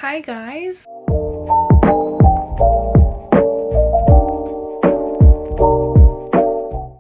Hi guys.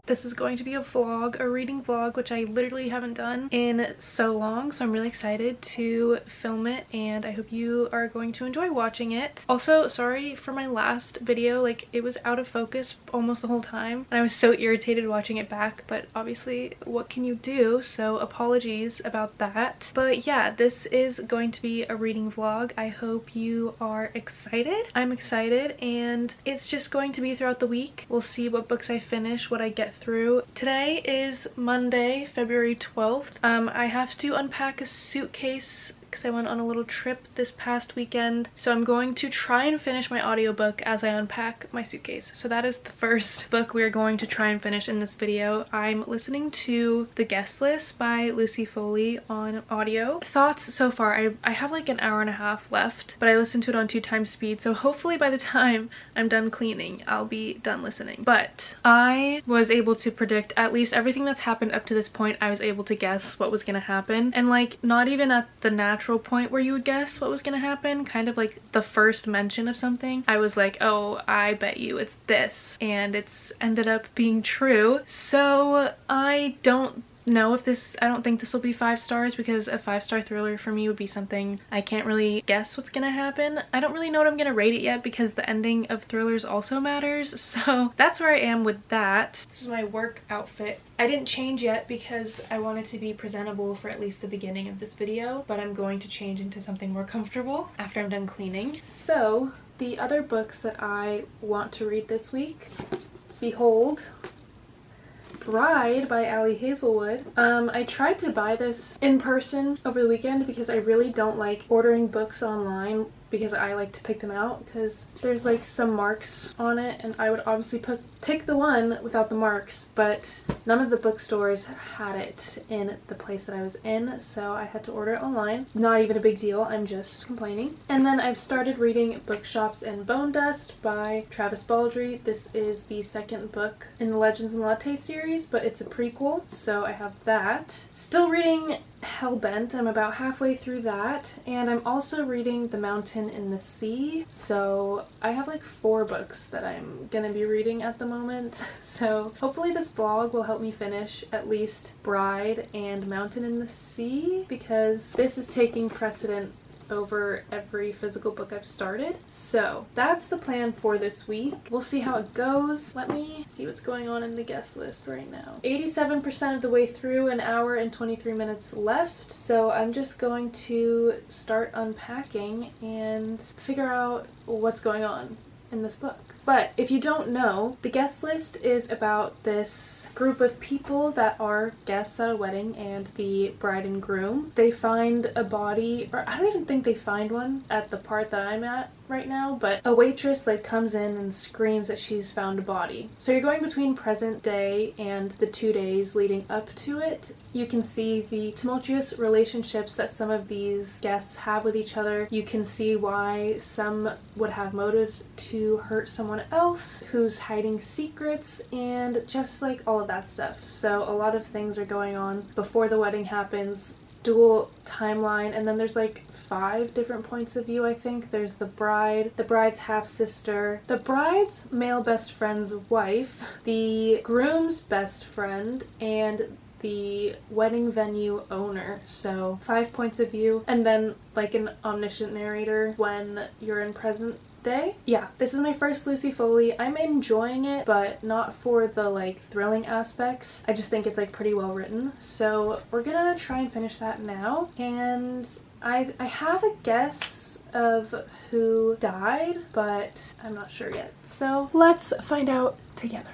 This is going to be a vlog, a reading vlog, which I literally haven't done in so long, so I'm really excited to film it and I hope you are going to enjoy watching it. Also, sorry for my last video, like it was out of focus almost the whole time and I was so irritated watching it back, but obviously what can you do, so apologies about that. But yeah, this is going to be a reading vlog. I hope you are excited. I'm excited and it's just going to be throughout the week. We'll see what books I finish, what I get through. Today is Monday, February 12th. I have to unpack a suitcase because I went on a little trip this past weekend. So I'm going to try and finish my audiobook as I unpack my suitcase. So that is the first book we're going to try and finish in this video. I'm listening to The Guest List by Lucy Foley on audio. Thoughts so far, I have like an hour and a half left, but I listened to it on 2x speed. So hopefully by the time I'm done cleaning, I'll be done listening. But I was able to predict at least everything that's happened up to this point. I was able to guess what was gonna happen. And like not even at the natural point where you would guess what was gonna happen, kind of like the first mention of something, I was like, oh, I bet you it's this, and it's ended up being true. So I don't know if I don't think this will be 5 stars, because a 5-star thriller for me would be something I can't really guess what's gonna happen. I don't really know what I'm gonna rate it yet because the ending of thrillers also matters, so that's where I am with that. This is my work outfit. I didn't change yet because I wanted to be presentable for at least the beginning of this video, but I'm going to change into something more comfortable after I'm done cleaning. So the other books that I want to read this week, behold, Bride by Ali Hazelwood. I tried to buy this in person over the weekend because I really don't like ordering books online, because I like to pick them out because there's like some marks on it and I would obviously pick the one without the marks, but none of the bookstores had it in the place that I was in, so I had to order it online. Not even a big deal, I'm just complaining. And then I've started reading Bookshops and Bone Dust by Travis Baldree. This is the second book in the Legends and Latte series, but it's a prequel, so I have that. Still reading Hellbent, I'm about halfway through that, and I'm also reading The Mountain in the Sea. So I have like 4 books that I'm gonna be reading at the moment, so hopefully this vlog will help me finish at least Bride and Mountain in the Sea, because this is taking precedent over every physical book I've started. So that's the plan for this week. We'll see how it goes. Let me see what's going on in the guest list right now. 87% of the way through, an hour and 23 minutes left. So I'm just going to start unpacking and figure out what's going on in this book. But if you don't know, the guest list is about this group of people that are guests at a wedding, and the bride and groom, they find a body, or I don't even think they find one at the part that I'm at right now, but a waitress like comes in and screams that she's found a body. So you're going between present day and the 2 days leading up to it. You can see the tumultuous relationships that some of these guests have with each other. You can see why some would have motives to hurt someone else who's hiding secrets, and just like all of that stuff. So a lot of things are going on before the wedding happens, dual timeline, and then there's like 5 different points of view, I think. There's the bride, the bride's half-sister, the bride's male best friend's wife, the groom's best friend, and the wedding venue owner. So 5 points of view, and then like an omniscient narrator when you're in present day. Yeah, this is my first Lucy Foley. I'm enjoying it, but not for the like thrilling aspects. I just think it's like pretty well written. So we're gonna try and finish that now, and I have a guess of who died, but I'm not sure yet. So let's find out together.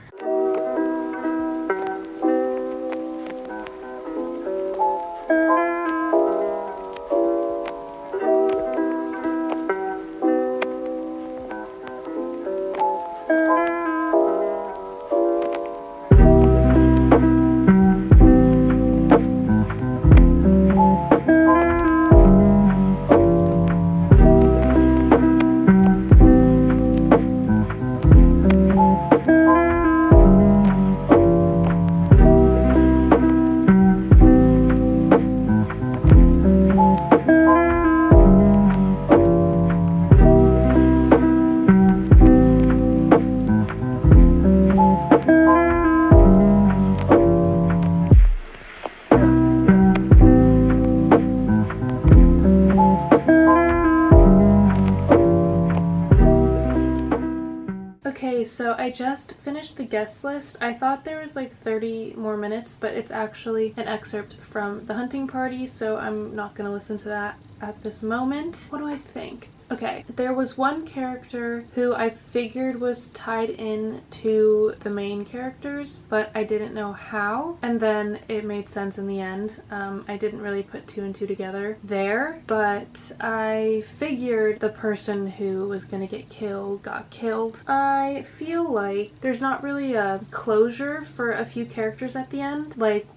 Okay, so I just finished the guest list. I thought there was like 30 more minutes, but it's actually an excerpt from The Hunting Party, so I'm not going to listen to that at this moment. What do I think? Okay, there was one character who I figured was tied in to the main characters, but I didn't know how, and then it made sense in the end. I didn't really put two and two together there, but I figured the person who was gonna get killed got killed. I feel like there's not really a closure for a few characters at the end. Like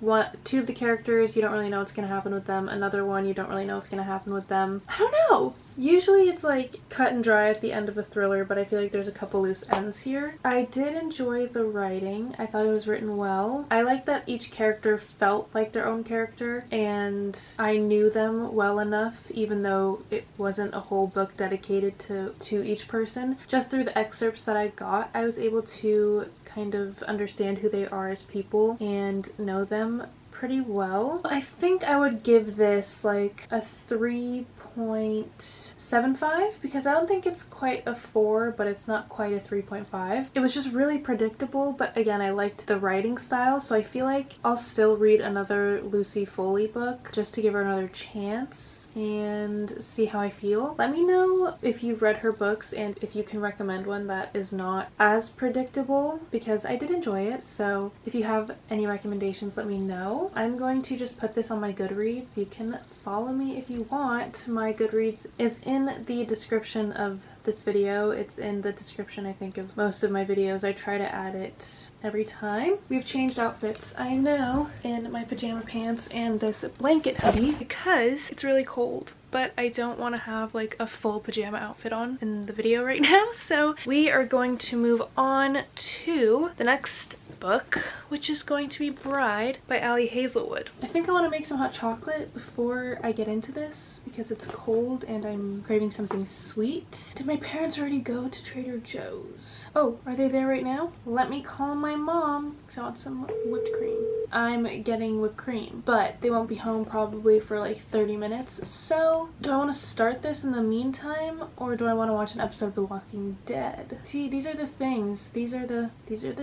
two of the characters, you don't really know what's gonna happen with them. Another one, you don't really know what's gonna happen with them. I don't know. Usually it's like cut and dry at the end of a thriller, but I feel like there's a couple loose ends here. I did enjoy the writing. I thought it was written well. I like that each character felt like their own character, and I knew them well enough, even though it wasn't a whole book dedicated to each person. Just through the excerpts that I got, I was able to kind of understand who they are as people and know them pretty well. I think I would give this like a 3.75 because I don't think it's quite a 4, but it's not quite a 3.5. It was just really predictable, but again, I liked the writing style, so I feel like I'll still read another Lucy Foley book just to give her another chance and see how I feel. Let me know if you've read her books and if you can recommend one that is not as predictable, because I did enjoy it. So if you have any recommendations, let me know. I'm going to just put this on my Goodreads. You can follow me if you want. My Goodreads is in the description of this video. It's in the description, I think, of most of my videos. I try to add it every time. We've changed outfits. I am now in my pajama pants and this blanket hoodie because it's really cold, but I don't want to have like a full pajama outfit on in the video right now. So we are going to move on to the next book, which is going to be Bride by Ali Hazelwood. I think I want to make some hot chocolate before I get into this because it's cold and I'm craving something sweet. Did my parents already go to Trader Joe's? Oh, are they there right now? Let me call my mom because I want some whipped cream. I'm getting whipped cream, but they won't be home probably for like 30 minutes. So do I want to start this in the meantime, or do I want to watch an episode of The Walking Dead? See, these are the things. These are the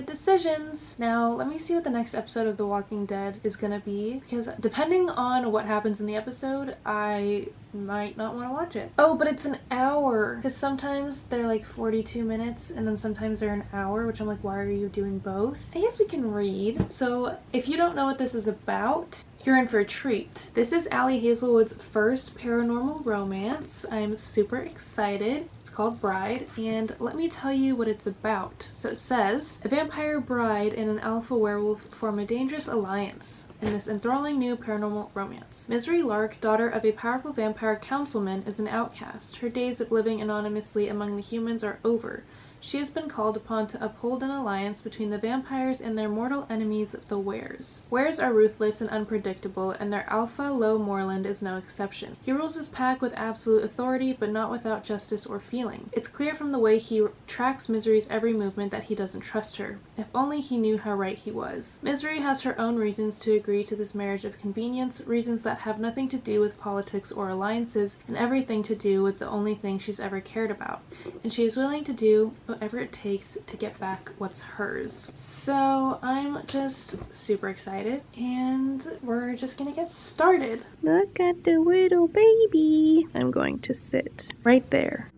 decisions. Now, let me see what the next episode of The Walking Dead is gonna be, because depending on what happens in the episode, I might not want to watch it. Oh, but it's an hour, because sometimes they're like 42 minutes and then sometimes they're an hour, which I'm like, why are you doing both? I guess we can read. So if you don't know what this is about, you're in for a treat. This is Ali Hazelwood's first paranormal romance. I'm super excited. It's called Bride, and let me tell you what it's about. So it says, a vampire bride and an alpha werewolf form a dangerous alliance in this enthralling new paranormal romance. Misery Lark, daughter of a powerful vampire councilman, is an outcast. Her days of living anonymously among the humans are over. She has been called upon to uphold an alliance between the vampires and their mortal enemies, the Wares. Wares are ruthless and unpredictable, and their alpha, Lo Morland, is no exception. He rules his pack with absolute authority, but not without justice or feeling. It's clear from the way he tracks Misery's every movement that he doesn't trust her. If only he knew how right he was. Misery has her own reasons to agree to this marriage of convenience, reasons that have nothing to do with politics or alliances, and everything to do with the only thing she's ever cared about. And she is willing to do whatever it takes to get back what's hers. So I'm just super excited, and we're just gonna get started. Look at the little baby. I'm going to sit right there.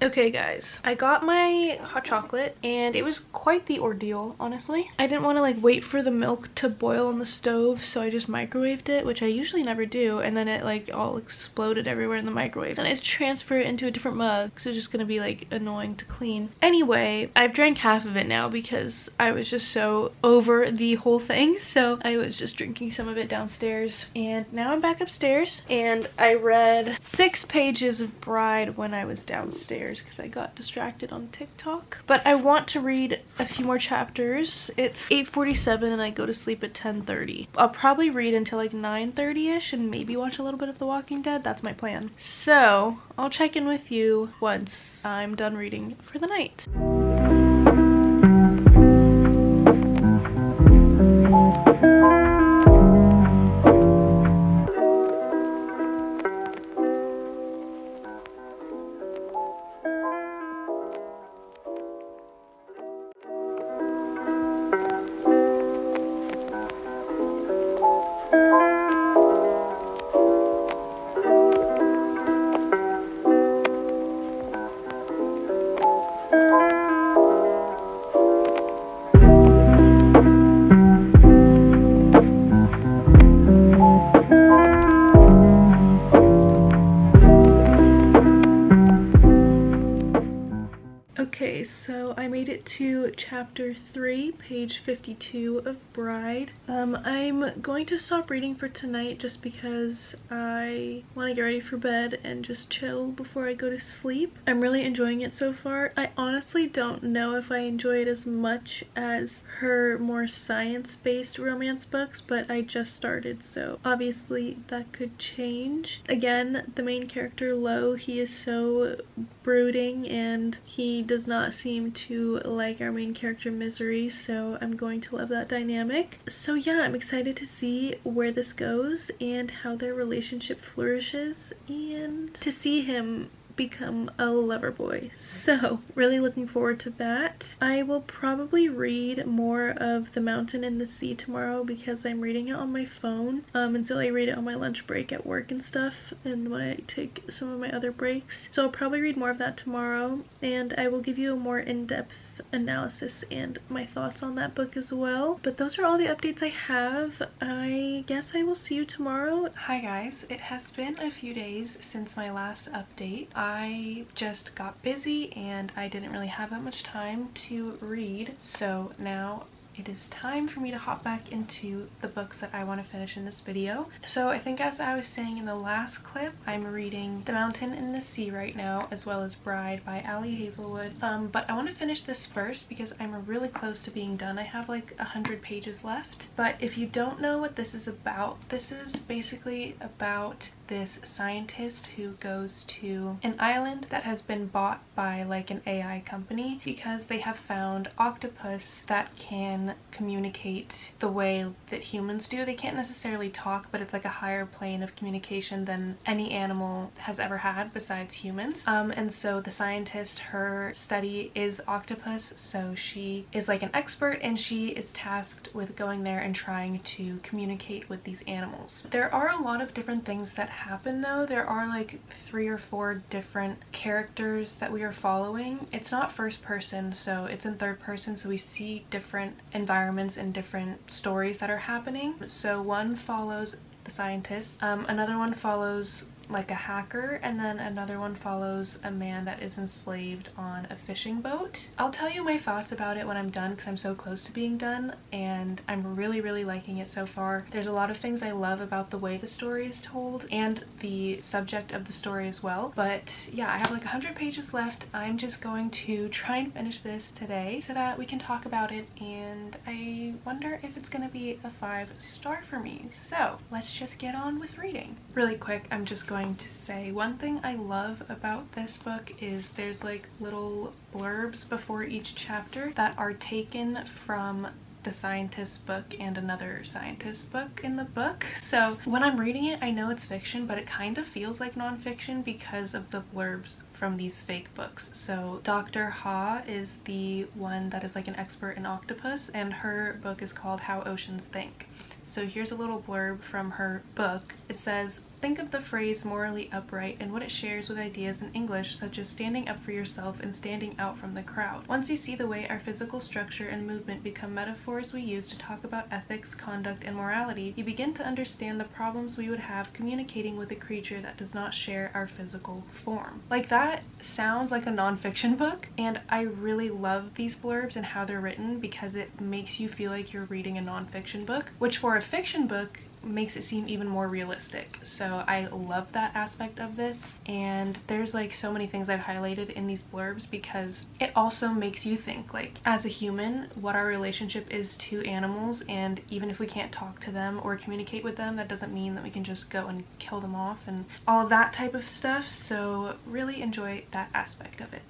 Okay guys, I got my hot chocolate and it was quite the ordeal, honestly. I didn't want to like wait for the milk to boil on the stove, so I just microwaved it, which I usually never do, and then it like all exploded everywhere in the microwave. And I had to transfer it into a different mug, so it's just gonna be like annoying to clean. Anyway, I've drank half of it now because I was just so over the whole thing, so I was just drinking some of it downstairs. And now I'm back upstairs, and I read 6 pages of Bride when I was downstairs because I got distracted on TikTok. But I want to read a few more chapters. It's 8:47 and I go to sleep at 10:30. I'll probably read until like 9:30ish and maybe watch a little bit of The Walking Dead. That's my plan. So I'll check in with you once I'm done reading for the night. Okay, so I made it to chapter 3, page 52 of Bride. I'm going to stop reading for tonight just because I want to get ready for bed and just chill before I go to sleep. I'm really enjoying it so far. I honestly don't know if I enjoy it as much as her more science-based romance books, but I just started, so obviously that could change. Again, the main character, Lo, he is so brooding and he does not seem to like our main character, Misery, so I'm going to love that dynamic. So yeah, I'm excited to see where this goes and how their relationship flourishes and to see him become a lover boy. So really looking forward to that. I will probably read more of The Mountain and the Sea tomorrow because I'm reading it on my phone, and so I read it on my lunch break at work and stuff and when I take some of my other breaks. So I'll probably read more of that tomorrow and I will give you a more in-depth analysis and my thoughts on that book as well. But those are all the updates I have. I guess I will see you tomorrow. Hi guys, it has been a few days since my last update. I just got busy and I didn't really have that much time to read, so now it is time for me to hop back into the books that I want to finish in this video. So I think, as I was saying in the last clip, I'm reading The Mountain and the Sea right now, as well as Bride by Ali Hazelwood. But I want to finish this first because I'm really close to being done. I have like 100 pages left. But if you don't know what this is about, this is basically about this scientist who goes to an island that has been bought by like an AI company because they have found octopus that can communicate the way that humans do. They can't necessarily talk, but it's like a higher plane of communication than any animal has ever had besides humans. And so the scientist, her study is octopus, so she is like an expert and she is tasked with going there and trying to communicate with these animals. There are a lot of different things that happen though. There are like 3 or 4 different characters that we are following. It's not first person, so it's in third person, so we see different environments and different stories that are happening. So one follows the scientist, another one follows like a hacker, and then another one follows a man that is enslaved on a fishing boat. I'll tell you my thoughts about it when I'm done because I'm so close to being done and I'm really liking it so far. There's a lot of things I love about the way the story is told and the subject of the story as well. But yeah, I have like 100 pages left. I'm just going to try and finish this today so that we can talk about it, and I wonder if it's gonna be a 5-star for me. So let's just get on with reading. Really quick, I'm just going to say one thing I love about this book is there's like little blurbs before each chapter that are taken from the scientist's book and another scientist's book in the book. So when I'm reading it, I know it's fiction, but it kind of feels like nonfiction because of the blurbs from these fake books. So Dr. Ha is the one that is like an expert in octopus, and her book is called How Oceans Think. So here's a little blurb from her book. It says, "Think of the phrase morally upright and what it shares with ideas in English such as standing up for yourself and standing out from the crowd. Once you see the way our physical structure and movement become metaphors we use to talk about ethics, conduct, and morality, you begin to understand the problems we would have communicating with a creature that does not share our physical form." Like, that sounds like a nonfiction book, and I really love these blurbs and how they're written because it makes you feel like you're reading a nonfiction book, which for a fiction book makes it seem even more realistic. So I love that aspect of this, and there's like so many things I've highlighted in these blurbs because it also makes you think, like, as a human, what our relationship is to animals, and even if we can't talk to them or communicate with them, that doesn't mean that we can just go and kill them off and all of that type of stuff. So really enjoy that aspect of it.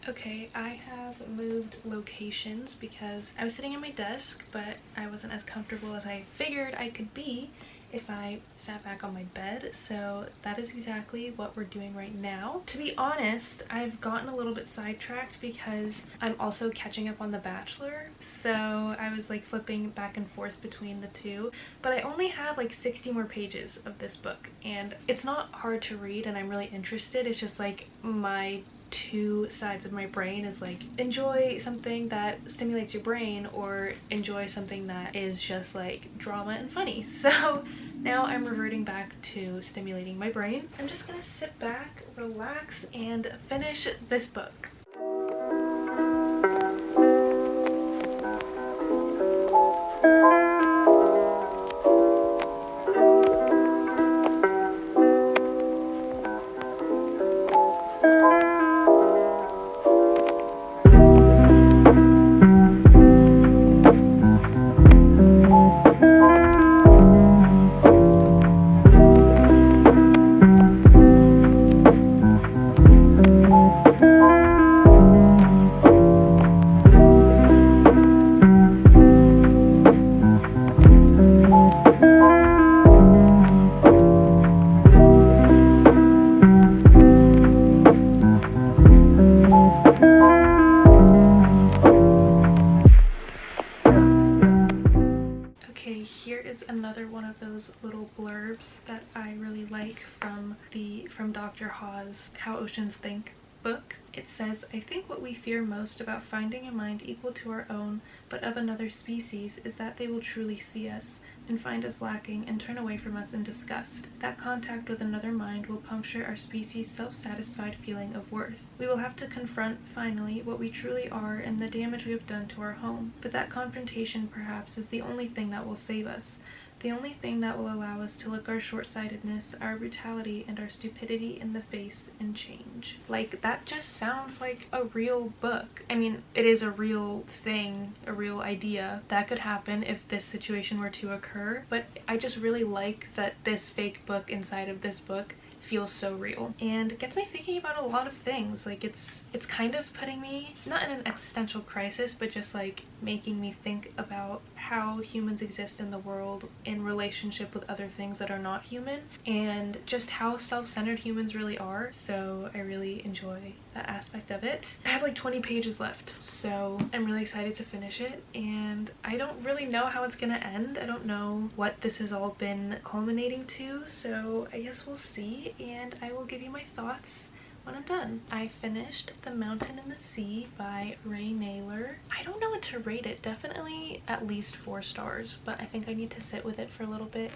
Okay, I have moved locations because I was sitting at my desk, but I wasn't as comfortable as I figured I could be if I sat back on my bed, so that is exactly what we're doing right now. To be honest, I've gotten a little bit sidetracked because I'm also catching up on The Bachelor, so I was like flipping back and forth between the two, but I only have like 60 more pages of this book, and it's not hard to read and I'm really interested. It's just like my two sides of my brain is like, enjoy something that stimulates your brain or enjoy something that is just like drama and funny. So now I'm reverting back to stimulating my brain. I'm just gonna sit back, relax, and finish this book. Another one of those little blurbs that I really like from Dr. Hawes' How Oceans Think book. It says, "I think what we fear most about finding a mind equal to our own, but of another species, is that they will truly see us and find us lacking and turn away from us in disgust. That contact with another mind will puncture our species' self-satisfied feeling of worth. We will have to confront, finally, what we truly are and the damage we have done to our home. But that confrontation, perhaps, is the only thing that will save us. The only thing that will allow us to look our short-sightedness, our brutality, and our stupidity in the face and change." Like, that just sounds like a real book. I mean, it is a real thing, a real idea that could happen if this situation were to occur, but I just really like that this fake book inside of this book feels so real and gets me thinking about a lot of things. Like, it's kind of putting me not in an existential crisis, but just like making me think about how humans exist in the world in relationship with other things that are not human, and just how self-centered humans really are. So I really enjoy that aspect of it. I have like 20 pages left, so I'm really excited to finish it, and I don't really know how it's gonna end. I don't know what this has all been culminating to, so I guess we'll see, and I will give you my thoughts when I'm done. I finished The Mountain and the Sea by Ray Naylor. I don't know what to rate it. Definitely at least 4 stars, but I think I need to sit with it for a little bit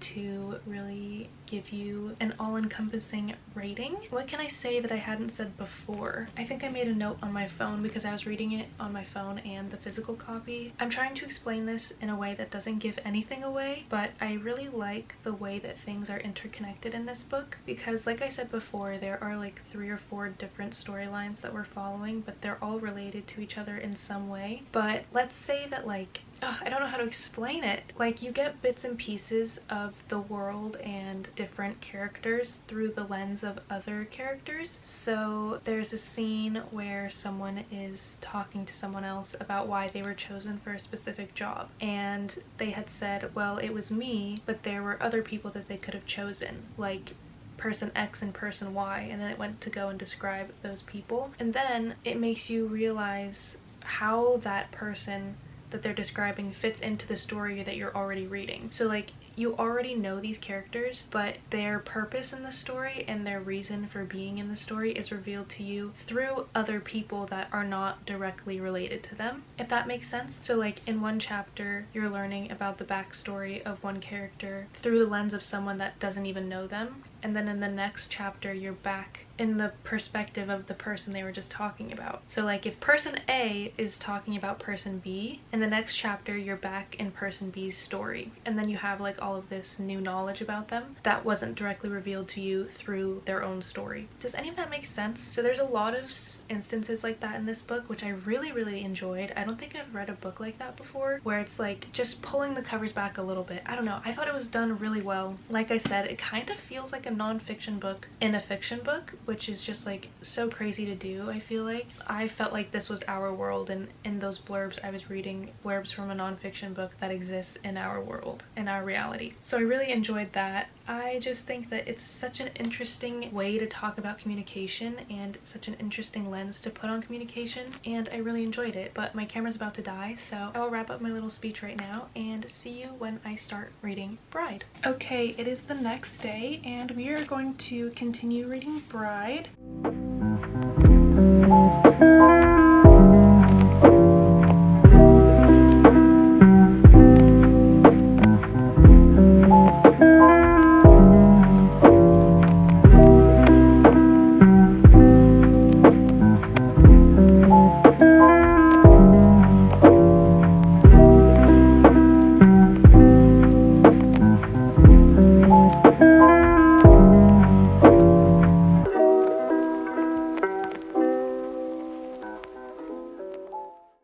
to really give you an all-encompassing rating. What can I say that I hadn't said before? I think I made a note on my phone because I was reading it on my phone and the physical copy. I'm trying to explain this in a way that doesn't give anything away, but I really like the way that things are interconnected in this book, because like I said before, there are like 3 or 4 different storylines that we're following, but they're all related to each other in some way. But let's say that, like, I don't know how to explain it. Like, you get bits and pieces of the world and different characters through the lens of other characters. So there's a scene where someone is talking to someone else about why they were chosen for a specific job, and they had said, well, it was me, but there were other people that they could have chosen, like person X and person Y, and then it went to go and describe those people, and then it makes you realize how that person that they're describing fits into the story that you're already reading. So like, you already know these characters, but their purpose in the story and their reason for being in the story is revealed to you through other people that are not directly related to them, if that makes sense. So like, in one chapter you're learning about the backstory of one character through the lens of someone that doesn't even know them, and then in the next chapter you're back in the perspective of the person they were just talking about. So like, if person A is talking about person B, in the next chapter you're back in person B's story, and then you have like all of this new knowledge about them that wasn't directly revealed to you through their own story. Does any of that make sense? So there's a lot of instances like that in this book, which I really enjoyed. I don't think I've read a book like that before, where it's like just pulling the covers back a little bit. I don't know, I thought it was done really well. Like I said, it kind of feels like a non-fiction book in a fiction book, which is just like so crazy to do. I feel like I felt like this was our world, and in those blurbs I was reading blurbs from a non-fiction book that exists in our world, in our reality. So I really enjoyed that. I just think that it's such an interesting way to talk about communication and such an interesting lens to put on communication, and I really enjoyed it. But my camera's about to die, so I will wrap up my little speech right now and see you when I start reading Bride. Okay, it is the next day and we are going to continue reading Bride.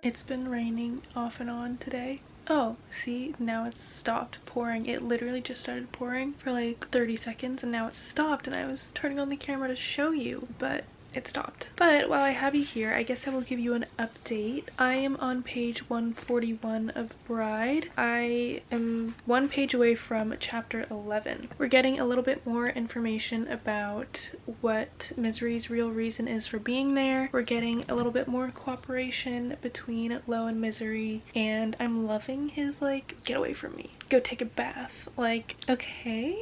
It's been raining off and on today. Oh, see, now it's stopped pouring. It literally just started pouring for like 30 seconds and now it's stopped, and I was turning on the camera to show you, but it stopped. But while I have you here, I guess I will give you an update. I am on page 141 of Bride. I am one page away from chapter 11. We're getting a little bit more information about what Misery's real reason is for being there. We're getting a little bit more cooperation between Lo and Misery, and I'm loving his like, get away from me, go take a bath, like, okay.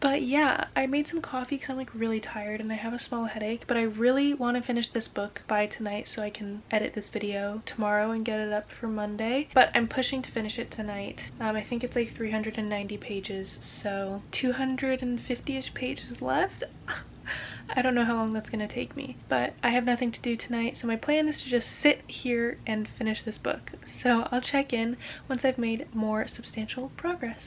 But yeah, I made some coffee because I'm like really tired and I have a small headache, but I really want to finish this book by tonight so I can edit this video tomorrow and get it up for Monday. But I'm pushing to finish it tonight. I think it's like 390 pages, so 250-ish pages left. I don't know how long that's gonna take me, but I have nothing to do tonight, so my plan is to just sit here and finish this book. So I'll check in once I've made more substantial progress.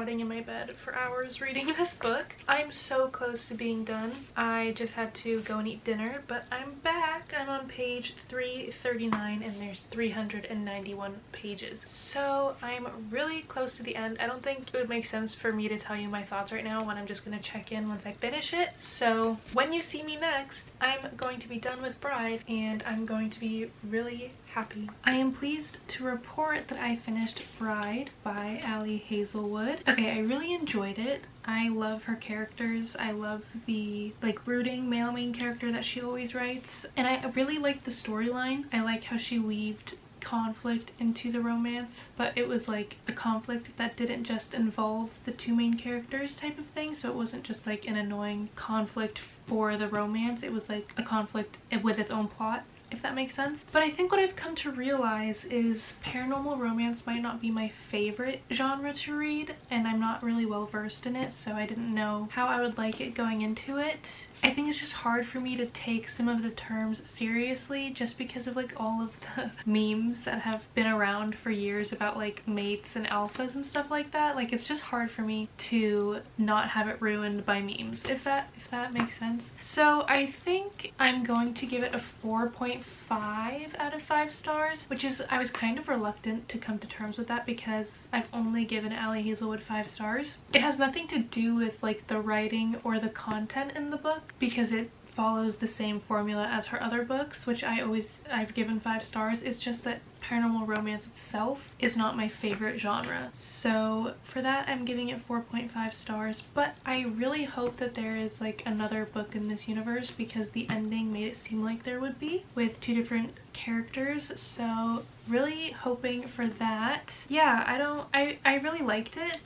In my bed for hours reading this book. I'm so close to being done. I just had to go and eat dinner, but I'm back. I'm on page 339 and there's 391 pages. So I'm really close to the end. I don't think it would make sense for me to tell you my thoughts right now when I'm just going to check in once I finish it. So when you see me next, I'm going to be done with Bride and I'm going to be really happy. I am pleased to report that I finished Bride by Ali Hazelwood. Okay, I really enjoyed it. I love her characters. I love the like brooding male main character that she always writes, and I really like the storyline. I like how she weaved conflict into the romance, but it was like a conflict that didn't just involve the two main characters type of thing, so it wasn't just like an annoying conflict for the romance. It was like a conflict with its own plot, if that makes sense. But I think what I've come to realize is paranormal romance might not be my favorite genre to read, and I'm not really well versed in it, so I didn't know how I would like it going into it. I think it's just hard for me to take some of the terms seriously just because of like all of the memes that have been around for years about like mates and alphas and stuff like that. Like, it's just hard for me to not have it ruined by memes, if that makes sense. So I think I'm going to give it a 4.5 out of 5 stars, which is, I was kind of reluctant to come to terms with that because I've only given Ali Hazelwood 5 stars. It has nothing to do with like the writing or the content in the book, because it follows the same formula as her other books, which I've given 5 stars. It's just that paranormal romance itself is not my favorite genre. So for that, I'm giving it 4.5 stars, but I really hope that there is like another book in this universe, because the ending made it seem like there would be, with 2 different characters. So really hoping for that. Yeah, I really liked it.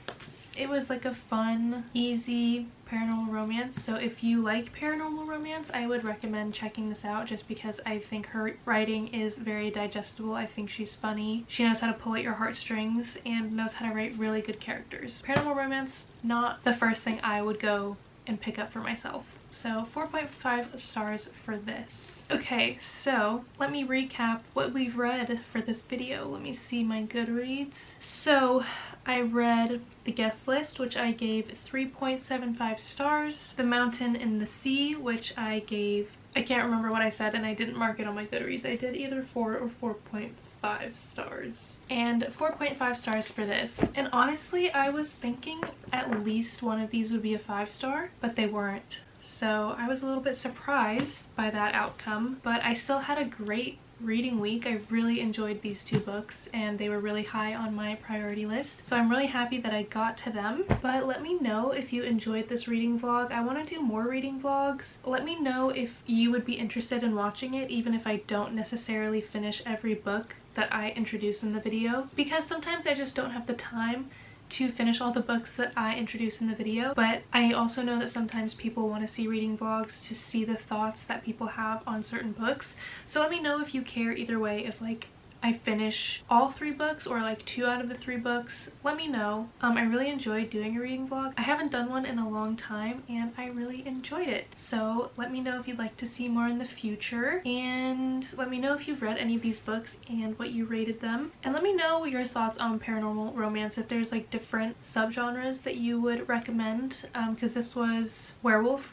It was like a fun, easy paranormal romance. So if you like paranormal romance, I would recommend checking this out, just because I think her writing is very digestible. I think she's funny. She knows how to pull at your heartstrings and knows how to write really good characters. Paranormal romance, not the first thing I would go and pick up for myself. So 4.5 stars for this. Okay, so let me recap what we've read for this video. Let me see my Goodreads. So I read The Guest List, which I gave 3.75 stars. The Mountain in the Sea, which I gave, I can't remember what I said and I didn't mark it on my Goodreads. I did either 4 or 4.5 stars. And 4.5 stars for this. And honestly, I was thinking at least one of these would be a 5-star, but they weren't. So I was a little bit surprised by that outcome, but I still had a great reading week. I really enjoyed these 2 books and they were really high on my priority list. So I'm really happy that I got to them. But let me know if you enjoyed this reading vlog. I want to do more reading vlogs. Let me know if you would be interested in watching it, even if I don't necessarily finish every book that I introduce in the video, because sometimes I just don't have the time to finish all the books that I introduce in the video. But I also know that sometimes people want to see reading vlogs to see the thoughts that people have on certain books. So let me know if you care either way, if like I finish all 3 books or like 2 out of the 3 books. Let me know. I really enjoyed doing a reading vlog. I haven't done one in a long time and I really enjoyed it. So let me know if you'd like to see more in the future, and let me know if you've read any of these books and what you rated them. And let me know your thoughts on paranormal romance, if there's like different subgenres that you would recommend, because this was werewolf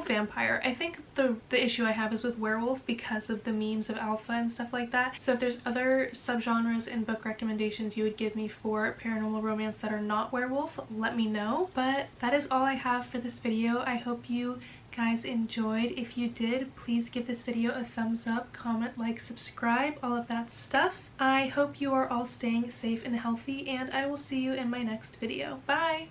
vampire. I think the issue I have is with werewolf because of the memes of alpha and stuff like that. So if there's other subgenres and book recommendations you would give me for paranormal romance that are not werewolf, let me know. But that is all I have for this video. I hope you guys enjoyed. If you did, please give this video a thumbs up, comment, like, subscribe, all of that stuff. I hope you are all staying safe and healthy, and I will see you in my next video. Bye!